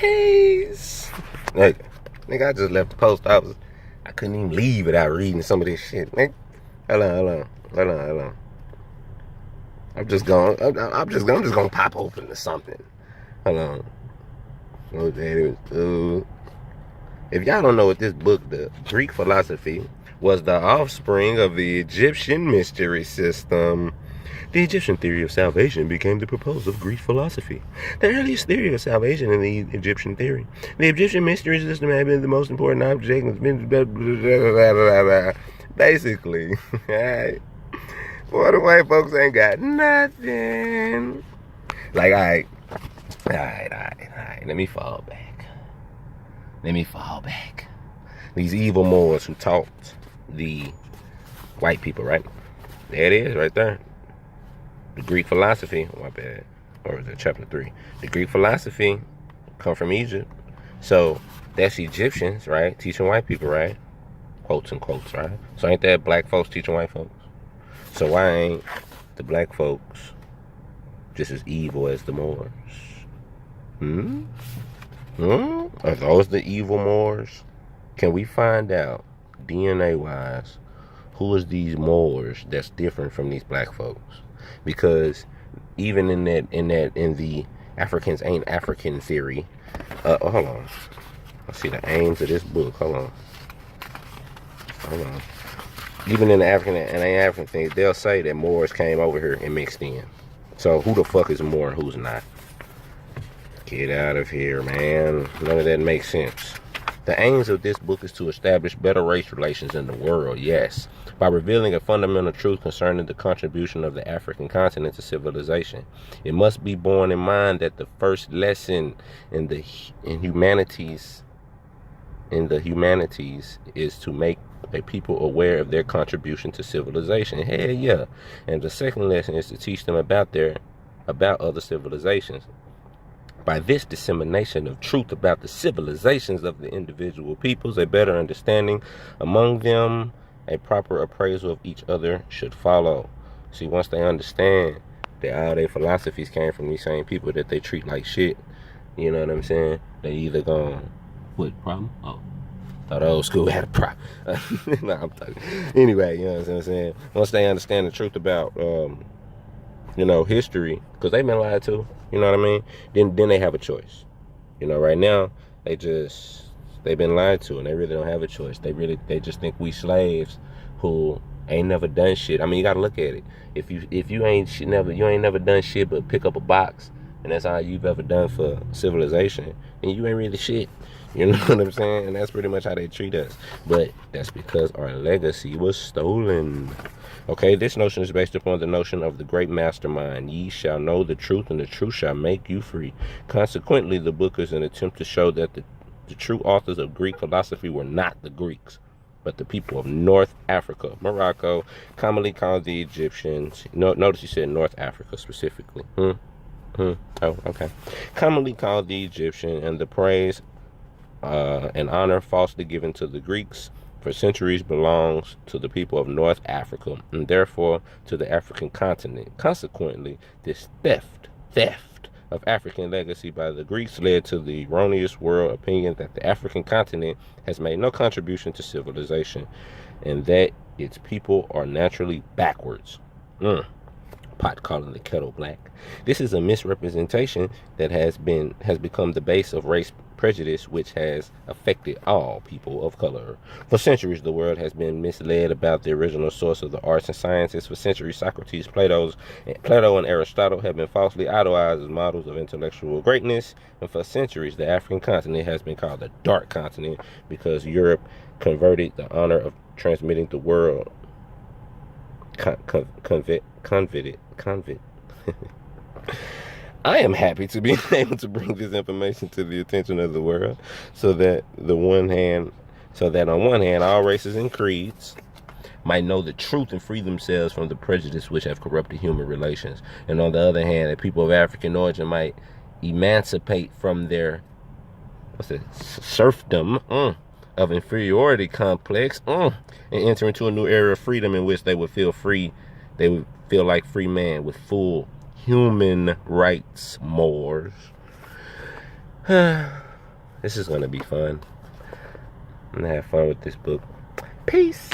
Peace. Nigga, I just left the post office. I couldn't even leave without reading some of this shit. Nigga, hold on. I'm just gonna pop open to something. Hold on. If y'all don't know what this book, the Greek philosophy, was the offspring of the Egyptian mystery system. The Egyptian theory of salvation became the proposal of Greek philosophy. The earliest theory of salvation in the Egyptian theory. The Egyptian mystery system had been the most important object. Basically, alright. Boy, the white folks ain't got nothing. Like, alright. Let me fall back. These evil Moors who taught the white people, right? There it is, right there. The Greek philosophy, my bad, or is it chapter 3? The Greek philosophy come from Egypt. So that's Egyptians, right? Teaching white people, right? Quotes and quotes, right? So ain't that black folks teaching white folks? So why ain't the black folks just as evil as the Moors? Are those the evil Moors? Can we find out, DNA-wise, who is these Moors that's different from these black folks? Because even in the Africans ain't African theory, hold on. Let's see the aims of this book. Hold on. Even in the African and ain't African things, they'll say that Moors came over here and mixed in. So who the fuck is a Moor and who's not? Get out of here, man. None of that makes sense. The aims of this book is to establish better race relations in the world, yes, by revealing a fundamental truth concerning the contribution of the African continent to civilization. It must be borne in mind that the first lesson in the humanities is to make a people aware of their contribution to civilization. Hell yeah. And the second lesson is to teach them about other civilizations. By this dissemination of truth about the civilizations of the individual peoples, a better understanding among them, a proper appraisal of each other should follow. See, once they understand that all their philosophies came from these same people that they treat like shit, you know what I'm saying? They either gone, what, problem? Oh, thought old school had a problem. No, I'm talking. Anyway, you know what I'm saying? Once they understand the truth about, history, because they've been lied to, you know what I mean? Then they have a choice. You know, right now, they've been lied to, and they really don't have a choice. They just think we slaves who ain't never done shit. I mean, you gotta look at it. If you ain't never done shit but pick up a box, and that's all you've ever done for civilization, and you ain't really shit. You know what I'm saying? And that's pretty much how they treat us. But that's because our legacy was stolen. Okay, this notion is based upon the notion of the great mastermind. Ye shall know the truth, and the truth shall make you free. Consequently, the book is an attempt to show that the true authors of Greek philosophy were not the Greeks, but the people of North Africa, Morocco, commonly called the Egyptians. Notice you said North Africa specifically. Oh, okay. Commonly called the Egyptian, and the praise and honor falsely given to the Greeks for centuries belongs to the people of North Africa, and therefore to the African continent. Consequently, this theft of African legacy by the Greeks led to the erroneous world opinion that the African continent has made no contribution to civilization, and that its people are naturally backwards. Pot calling the kettle black. This is a misrepresentation that has become the base of race prejudice, which has affected all people of color. For centuries, the world has been misled about the original source of the arts and sciences. For centuries, Socrates, Plato, and Aristotle have been falsely idolized as models of intellectual greatness. And for centuries, the African continent has been called the Dark Continent because Europe converted the honor of transmitting the world convicted. I am happy to be able to bring this information to the attention of the world, so that on one hand, all races and creeds might know the truth and free themselves from the prejudice which have corrupted human relations, and on the other hand, that people of African origin might emancipate from their serfdom of inferiority complex and enter into a new era of freedom in which they would feel free. They would feel like free man with full human rights. Moors. This is gonna be fun. I'm gonna have fun with this book. Peace.